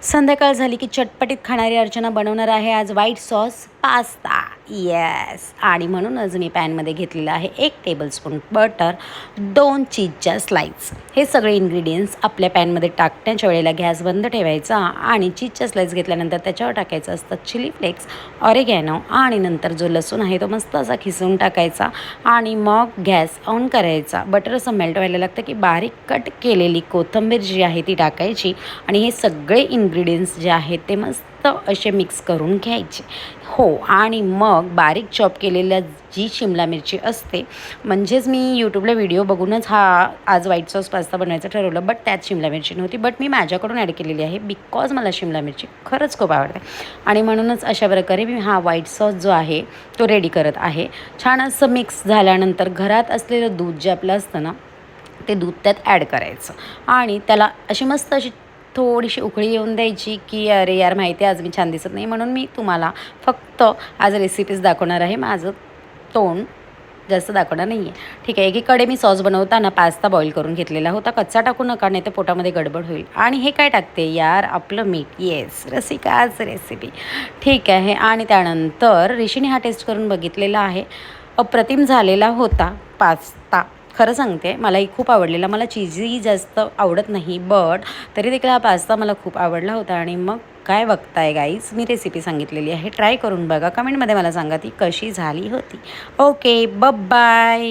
संध्याकाळ झाली की चटपटीत खाणारी अर्चना बनवणार आहे आज व्हाईट सॉस पास्ता. येस, आणि म्हणूनच मी पॅनमध्ये घेतलेलं आहे 1 टेबलस्पून बटर, 2 चीजच्या स्लाइस. हे सगळे इन्ग्रेडियंट्स आपल्या पॅनमध्ये टाकण्याच्या वेळेला गॅस बंद ठेवायचा आणि चीजच्या स्लाइस घेतल्यानंतर त्याच्यावर टाकायचं असतं चिली फ्लेक्स, ऑरेगॅनो आणि नंतर जो लसूण आहे तो मस्त असा खिसून टाकायचा आणि मग गॅस ऑन करायचा. बटर असं मेल्ट व्हायला लागतं की बारीक कट केलेली कोथिंबीर जी आहे ती टाकायची आणि हे सगळे इन्ग्रेडियंट्स जे आहेत ते मस्त असे मिक्स करून घ्यायचे. हो, आणि मग बारीक चॉप केलेल्या जी शिमला मिरची असते, म्हणजेच मी यूट्यूबला व्हिडिओ बघूनच आज व्हाईट सॉस पास्ता बनवायचं ठरवलं, बट त्यात शिमला मिरची नव्हती, बट मी माझ्याकडून ॲड केलेली आहे बिकॉज मला शिमला मिरची खरंच खूप आवडते आणि म्हणूनच अशा प्रकारे मी व्हाईट सॉस जो आहे तो रेडी करत आहे. छान असं मिक्स झाल्यानंतर घरात असलेलं दूध जे आपलं असतं ना, ते दूध त्यात ॲड करायचं आणि त्याला अशी मस्त अशी थोडीशी उकळी येऊन द्यायची की अरे यार, माहिती आहे आज मी छान दिसत नाही, म्हणून मी तुम्हाला फक्त आज रेसिपीज दाखवणार आहे, माझं तोंड जास्त दाखवणार नाही आहे. ठीक आहे. एकीकडे मी सॉस बनवताना पास्ता बॉईल करून घेतलेला होता. कच्चा टाकू नका, नाही तर पोटामध्ये गडबड होईल. आणि हे काय टाकते यार, आपलं मीठ. येस, रसिकाच रेसिपी. ठीक आहे. आणि त्यानंतर ऋषीने हा टेस्ट करून बघितलेला आहे, अप्रतिम झालेला होता पास्ता. खरं सांगते, मलाही खूप आवडलेला. मला चीजही जास्त आवडत नाही, बट तरी देखील हा पास्ता मला खूप आवडला होता. आणि मग काय बघताय गाईज, मी रेसिपी सांगितलेली आहे, ट्राय करून बघा. कमेंटमध्ये मला सांगा ती कशी झाली होती. Okay, bye.